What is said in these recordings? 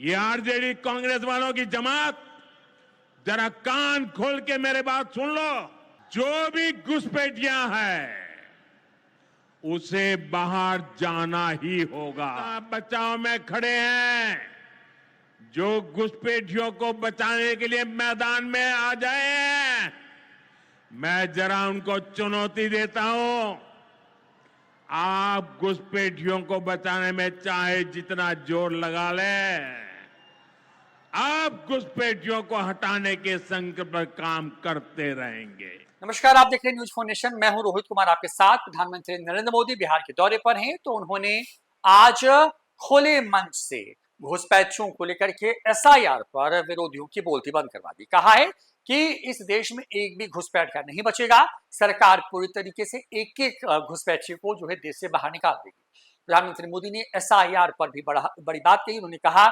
ये आरजेडी कांग्रेस वालों की जमात, जरा कान खोल के मेरे बात सुन लो। जो भी घुसपैठियां हैं उसे बाहर जाना ही होगा। बचाव में खड़े हैं, जो घुसपैठियों को बचाने के लिए मैदान में आ जाए, मैं जरा उनको चुनौती देता हूं। आप घुसपैठियों को बचाने में चाहे जितना जोर लगा लें, आप घुसपैठियों को हटाने के संकल्प पर काम करते रहेंगे। नमस्कार, आप देख रहे हैं न्यूज फॉर नेशन। मैं हूं रोहित कुमार आपके साथ। प्रधानमंत्री नरेंद्र मोदी बिहार के दौरे पर हैं, तो उन्होंने आज खुले मंच से घुसपैठियों को लेकर के एसआईआर पर विरोधियों की बोलती बंद करवा दी। कहा है कि इस देश में एक भी घुसपैठिया नहीं बचेगा। सरकार पूरी तरीके से एक एक घुसपैठियों को जो है देश से बाहर निकाल देगी। प्रधानमंत्री मोदी ने एसआईआर पर भी बड़ी बात कही। उन्होंने कहा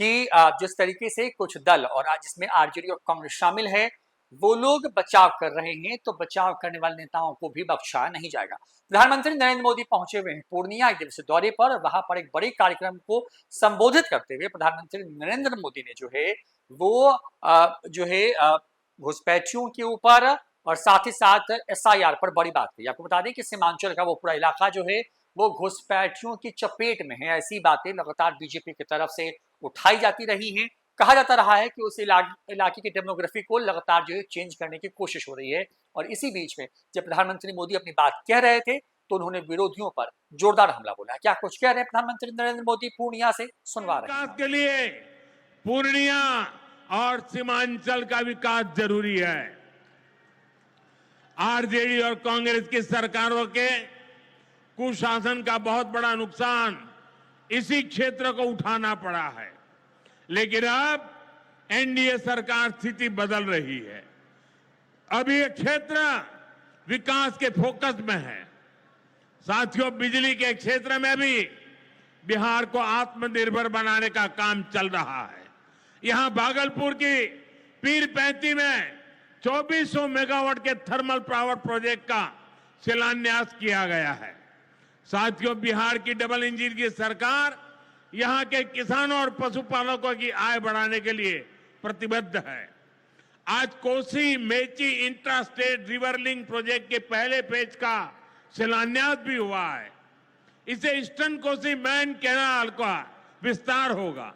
कि जिस तरीके से कुछ दल और आज इसमें आरजेडी और कांग्रेस शामिल है, वो लोग बचाव कर रहे हैं, तो बचाव करने वाले नेताओं को भी बख्शा नहीं जाएगा। प्रधानमंत्री नरेंद्र मोदी पहुंचे हुए हैं पूर्णिया एक दिवसीय दौरे पर। वहां पर एक बड़े कार्यक्रम को संबोधित करते हुए प्रधानमंत्री नरेंद्र मोदी ने जो है वो घुसपैठियों के ऊपर और साथ ही साथ एसआईआर पर बड़ी बात कही। आपको बता दें कि सीमांचल का वो पूरा इलाका जो है वो घुसपैठियों की चपेट में है। ऐसी बातें लगातार बीजेपी की तरफ से उठाई जाती रही हैं। कहा जाता रहा है कि उस इलाके की डेमोग्राफी को लगातार जो है चेंज करने की कोशिश हो रही है। और इसी बीच में जब प्रधानमंत्री मोदी अपनी बात कह रहे थे, तो उन्होंने विरोधियों पर जोरदार हमला बोला। क्या कुछ कह रहे हैं प्रधानमंत्री नरेंद्र मोदी, पूर्णिया से सुनवा रहे हैं। विकास के लिए पूर्णिया और सीमांचल का विकास जरूरी है। आरजेडी और कांग्रेस की सरकारों के कुशासन का बहुत बड़ा नुकसान इसी क्षेत्र को उठाना पड़ा है, लेकिन अब एनडीए सरकार स्थिति बदल रही है। अब ये क्षेत्र विकास के फोकस में है। साथियों, बिजली के क्षेत्र में भी बिहार को आत्मनिर्भर बनाने का काम चल रहा है। यहां भागलपुर की पीरपैंती में 2400 मेगावाट के थर्मल पावर प्रोजेक्ट का शिलान्यास किया गया है। साथियों, बिहार की डबल इंजन की सरकार यहां के किसानों और पशुपालकों की आय बढ़ाने के लिए प्रतिबद्ध है। आज Kosi Mechi intra state river link project के पहले फेज का शिलान्यास भी हुआ है। इसे ईस्टर्न कोसी मैन कैनाल का विस्तार होगा।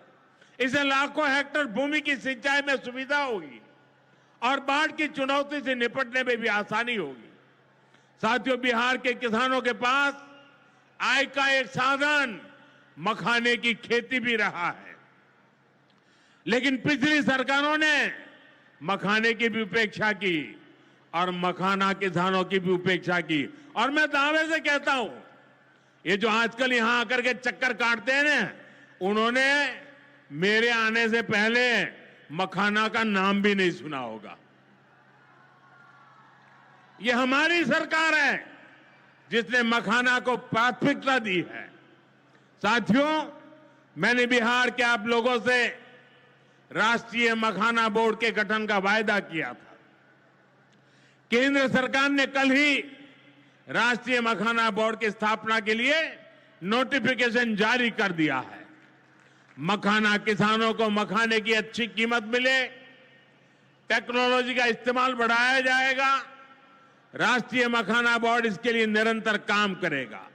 इसे लाखों हेक्टेयर भूमि की सिंचाई में सुविधा होगी और बाढ़ की चुनौती से निपटने में भी आसानी होगी। साथियों, बिहार के किसानों के पास आय का एक साधन मखाने की खेती भी रहा है, लेकिन पिछली सरकारों ने मखाने की भी उपेक्षा की और मखाना किसानों की भी उपेक्षा की। और मैं दावे से कहता हूं, ये जो आजकल यहां आकर के चक्कर काटते हैं ना, उन्होंने मेरे आने से पहले मखाना का नाम भी नहीं सुना होगा। ये हमारी सरकार है जिसने मखाना को प्राथमिकता दी है। साथियों, मैंने बिहार के आप लोगों से राष्ट्रीय मखाना बोर्ड के गठन का वायदा किया था। केंद्र सरकार ने कल ही राष्ट्रीय मखाना बोर्ड की स्थापना के लिए नोटिफिकेशन जारी कर दिया है। मखाना किसानों को मखाने की अच्छी कीमत मिले, टेक्नोलॉजी का इस्तेमाल बढ़ाया जाएगा। राष्ट्रीय मखाना बोर्ड इसके लिए निरंतर काम करेगा।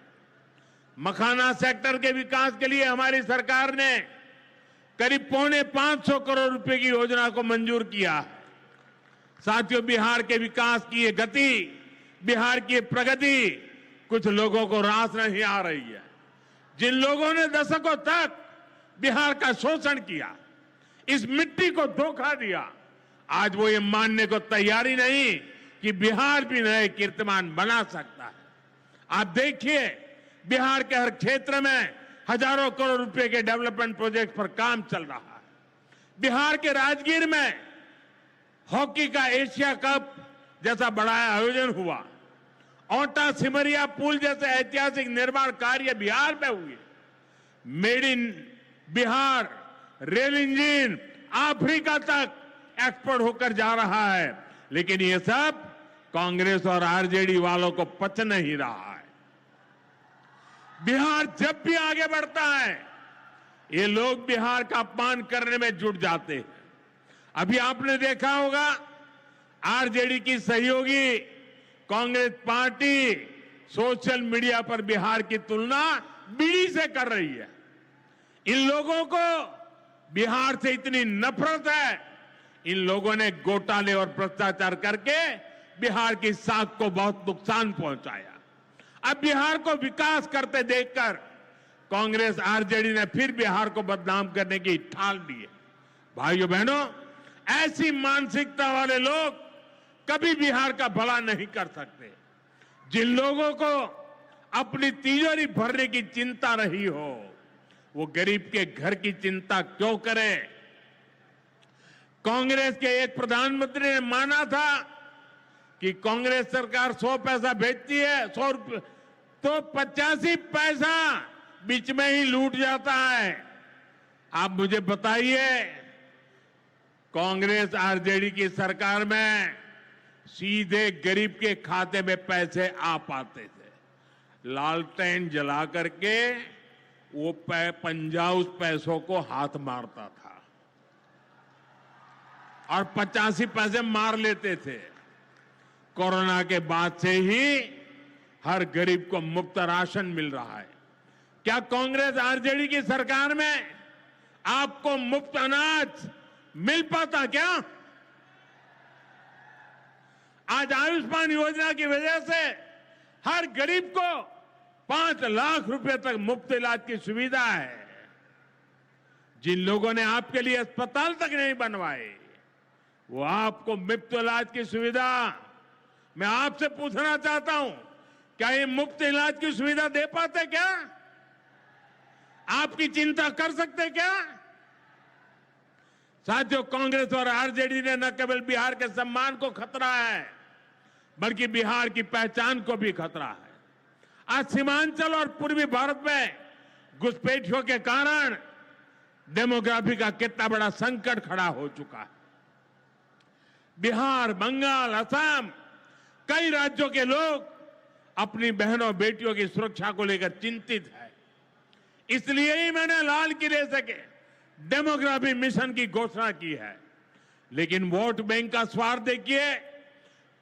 मखाना सेक्टर के विकास के लिए हमारी सरकार ने करीब 550 करोड़ रुपए की योजना को मंजूर किया है। साथियों, बिहार के विकास की ये गति, बिहार की प्रगति कुछ लोगों को रास नहीं आ रही है। जिन लोगों ने दशकों तक बिहार का शोषण किया, इस मिट्टी को धोखा दिया, आज वो ये मानने को तैयारी नहीं कि बिहार भी नए कीर्तिमान बना सकता है। आप देखिए, बिहार के हर क्षेत्र में हजारों करोड़ रुपए के डेवलपमेंट प्रोजेक्ट पर काम चल रहा है। बिहार के राजगीर में हॉकी का एशिया कप जैसा बड़ा आयोजन हुआ। ओटा सिमरिया पुल जैसे ऐतिहासिक निर्माण कार्य बिहार में हुए। Made in Bihar rail engine Africa तक एक्सपोर्ट होकर जा रहा है, लेकिन ये सब कांग्रेस और आरजेडी वालों को पच नहीं रहा है। बिहार जब भी आगे बढ़ता है, ये लोग बिहार का अपमान करने में जुट जाते हैं। अभी आपने देखा होगा आरजेडी की सहयोगी कांग्रेस पार्टी सोशल मीडिया पर बिहार की तुलना बीड़ी से कर रही है। इन लोगों को बिहार से इतनी नफरत है, इन लोगों ने घोटाले और भ्रष्टाचार करके बिहार की साख को बहुत नुकसान पहुंचाया। अब बिहार को विकास करते देखकर कांग्रेस आरजेडी ने फिर बिहार को बदनाम करने की ठान ली है। भाइयों बहनों, ऐसी मानसिकता वाले लोग कभी बिहार का भला नहीं कर सकते। जिन लोगों को अपनी तिजोरी भरने की चिंता रही हो, वो गरीब के घर की चिंता क्यों करें? कांग्रेस के एक प्रधानमंत्री ने माना था कि कांग्रेस सरकार 100 पैसा भेजती है, 100 रुपये, तो 85 पैसा बीच में ही लूट जाता है। आप मुझे बताइए, कांग्रेस आरजेडी की सरकार में सीधे गरीब के खाते में पैसे आ पाते थे। लालटेन जला करके वो पंजा उस पैसों को हाथ मारता था और 85 पैसे मार लेते थे। कोरोना के बाद से ही हर गरीब को मुफ्त राशन मिल रहा है। क्या कांग्रेस आरजेडी की सरकार में आपको मुफ्त अनाज मिल पाता क्या? आज आयुष्मान योजना की वजह से हर गरीब को 5 लाख रुपए तक मुफ्त इलाज की सुविधा है। जिन लोगों ने आपके लिए अस्पताल तक नहीं बनवाए, वो आपको मुफ्त इलाज की सुविधा, मैं आपसे पूछना चाहता हूं, क्या ये मुफ्त इलाज की सुविधा दे पाते क्या? आपकी चिंता कर सकते क्या? साथियों, कांग्रेस और आरजेडी ने न केवल बिहार के सम्मान को खतरा है, बल्कि बिहार की पहचान को भी खतरा है। आज सीमांचल और पूर्वी भारत में घुसपैठियों के कारण डेमोग्राफी का कितना बड़ा संकट खड़ा हो चुका है। बिहार, बंगाल, असम, कई राज्यों के लोग अपनी बहनों बेटियों की सुरक्षा को लेकर चिंतित है। इसलिए ही मैंने लाल किले से डेमोग्राफी मिशन की घोषणा की है। लेकिन वोट बैंक का स्वार्थ देखिए,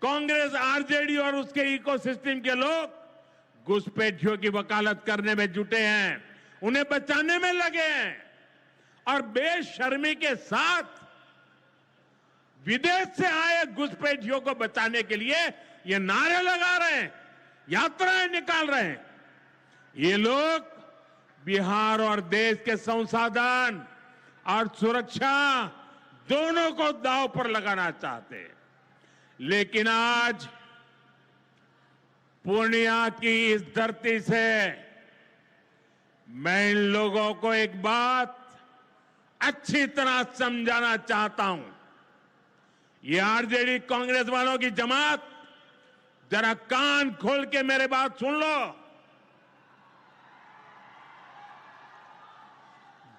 कांग्रेस, आरजेडी और उसके इकोसिस्टम के लोग घुसपैठियों की वकालत करने में जुटे हैं, उन्हें बचाने में लगे हैं और बेशर्मी के साथ विदेश से आए घुसपैठियों को बचाने के लिए ये नारे लगा रहे हैं, यात्राएं निकाल रहे हैं। ये लोग बिहार और देश के संसाधन और सुरक्षा दोनों को दांव पर लगाना चाहते हैं। लेकिन आज पूर्णिया की इस धरती से मैं इन लोगों को एक बात अच्छी तरह समझाना चाहता हूं। ये आरजेडी कांग्रेस वालों की जमात, जरा कान खोल के मेरे बात सुन लो।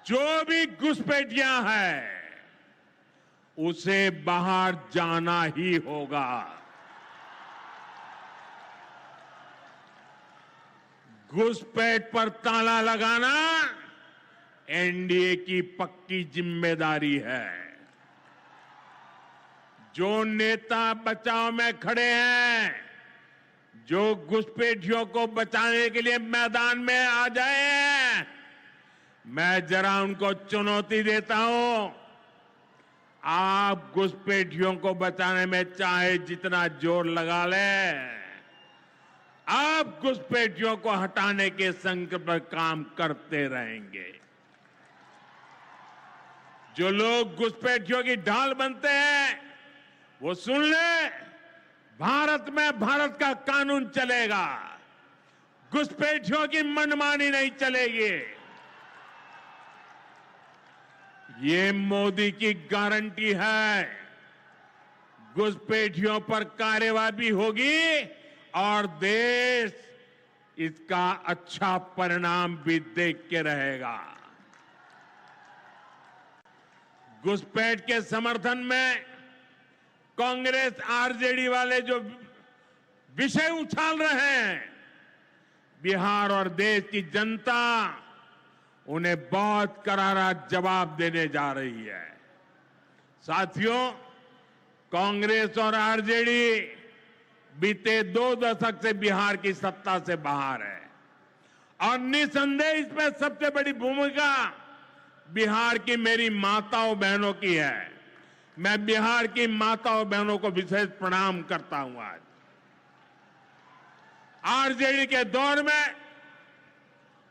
जो भी घुसपैठियां हैं, उसे बाहर जाना ही होगा। घुसपैठ पर ताला लगाना एनडीए की पक्की जिम्मेदारी है। जो नेता बचाव में खड़े हैं, जो घुसपैठियों को बचाने के लिए मैदान में आ जाए, मैं जरा उनको चुनौती देता हूं। आप घुसपैठियों को बचाने में चाहे जितना जोर लगा लें, आप घुसपैठियों को हटाने के संकल्प पर काम करते रहेंगे। जो लोग घुसपैठियों की ढाल बनते हैं, वो सुन ले, भारत में भारत का कानून चलेगा, घुसपैठियों की मनमानी नहीं चलेगी। ये मोदी की गारंटी है। घुसपैठियों पर कार्रवाई भी होगी और देश इसका अच्छा परिणाम भी देख के रहेगा। घुसपैठ के समर्थन में कांग्रेस, आरजेडी वाले जो विषय उछाल रहे हैं, बिहार और देश की जनता उन्हें बहुत करारा जवाब देने जा रही है। साथियों, कांग्रेस और आरजेडी बीते 2 दशक से बिहार की सत्ता से बाहर है और निसंदेह इसमें सबसे बड़ी भूमिका बिहार की मेरी माताओं बहनों की है। मैं बिहार की माताओं बहनों को विशेष प्रणाम करता हूं। आज आरजेडी के दौर में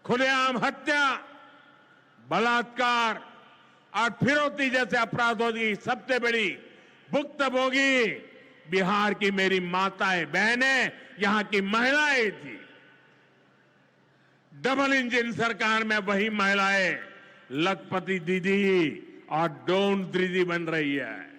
खुलेआम हत्या, बलात्कार और फिरौती जैसे अपराधों की सबसे बड़ी भुक्तभोगी बिहार की मेरी माताएं बहनें, यहां की महिलाएं थी। डबल इंजन सरकार में वही महिलाएं लखपति दीदी और डोन दीदी बन रही है।